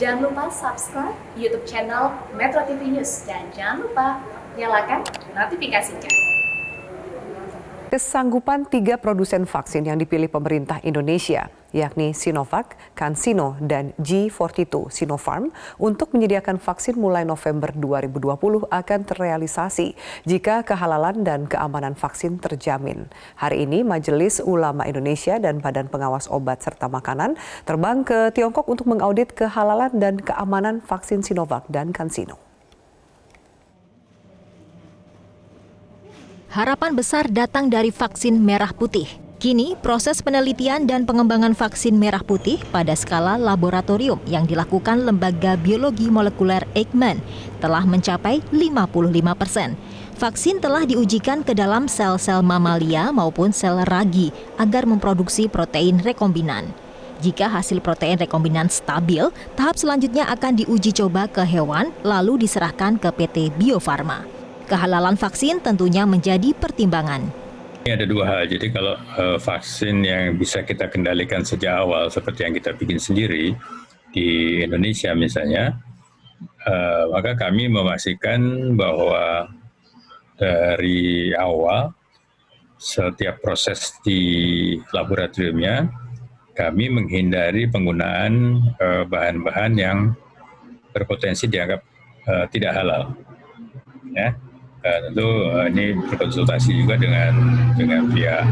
Jangan lupa subscribe YouTube channel Metro TV News dan jangan lupa nyalakan notifikasinya. Kesanggupan 3 produsen vaksin yang dipilih pemerintah Indonesia, yakni Sinovac, CanSino, dan G42 Sinopharm untuk menyediakan vaksin mulai November 2020 akan terrealisasi jika kehalalan dan keamanan vaksin terjamin. Hari ini Majelis Ulama Indonesia dan Badan Pengawas Obat serta Makanan terbang ke Tiongkok untuk mengaudit kehalalan dan keamanan vaksin Sinovac dan CanSino. Harapan besar datang dari vaksin merah putih. Kini, proses penelitian dan pengembangan vaksin merah putih pada skala laboratorium yang dilakukan Lembaga Biologi Molekuler Eijkman telah mencapai 55%. Vaksin telah diujikan ke dalam sel-sel mamalia maupun sel ragi agar memproduksi protein rekombinan. Jika hasil protein rekombinan stabil, tahap selanjutnya akan diuji coba ke hewan lalu diserahkan ke PT Bio Farma. Kehalalan vaksin tentunya menjadi pertimbangan. Ini ada 2 hal, jadi kalau vaksin yang bisa kita kendalikan sejak awal seperti yang kita bikin sendiri di Indonesia misalnya, maka kami memastikan bahwa dari awal setiap proses di laboratoriumnya kami menghindari penggunaan bahan-bahan yang berpotensi dianggap tidak halal. Ya. Tentu ini berkonsultasi juga dengan pihak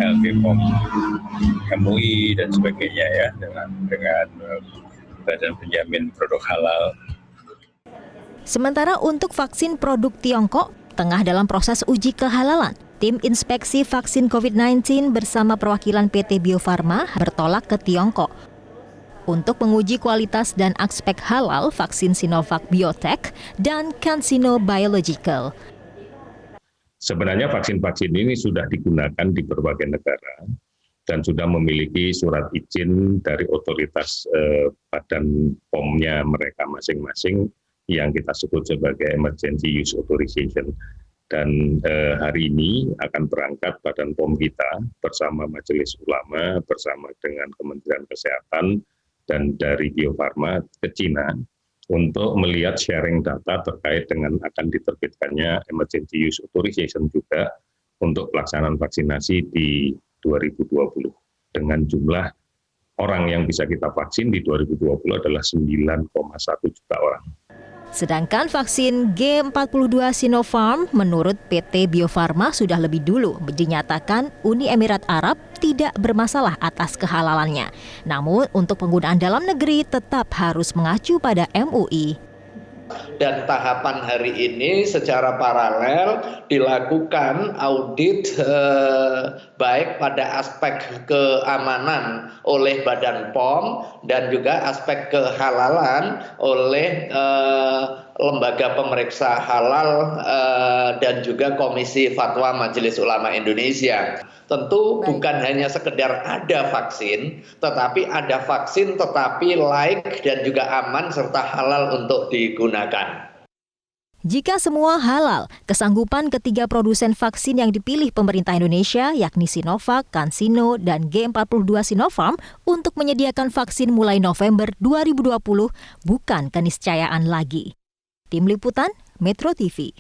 LPPOM, MUI dan sebagainya ya, dengan Badan Penjamin Produk Halal. Sementara untuk vaksin produk Tiongkok tengah dalam proses uji kehalalan. Tim Inspeksi Vaksin COVID-19 bersama perwakilan PT Bio Farma bertolak ke Tiongkok untuk menguji kualitas dan aspek halal vaksin Sinovac Biotech dan CanSino Biological. Sebenarnya vaksin-vaksin ini sudah digunakan di berbagai negara dan sudah memiliki surat izin dari otoritas badan POM-nya mereka masing-masing yang kita sebut sebagai Emergency Use Authorization. Dan hari ini akan berangkat Badan POM kita bersama Majelis Ulama, bersama dengan Kementerian Kesehatan, dan dari Bio Farma ke Cina untuk melihat sharing data terkait dengan akan diterbitkannya Emergency Use Authorization juga untuk pelaksanaan vaksinasi di 2020. Dengan jumlah orang yang bisa kita vaksin di 2020 adalah 9,1 juta orang. Sedangkan vaksin G42 Sinopharm menurut PT Bio Farma sudah lebih dulu dinyatakan Uni Emirat Arab tidak bermasalah atas kehalalannya. Namun untuk penggunaan dalam negeri tetap harus mengacu pada MUI. Dan tahapan hari ini secara paralel dilakukan audit baik pada aspek keamanan oleh Badan POM dan juga aspek kehalalan oleh Lembaga Pemeriksa Halal dan juga Komisi Fatwa Majelis Ulama Indonesia. Tentu bukan hanya sekedar ada vaksin, tetapi ada vaksin tetapi layak dan juga aman serta halal untuk digunakan. Jika semua halal, kesanggupan ketiga produsen vaksin yang dipilih pemerintah Indonesia yakni Sinovac, CanSino, dan G42 Sinopharm untuk menyediakan vaksin mulai November 2020 bukan keniscayaan lagi. Tim Liputan Metro TV.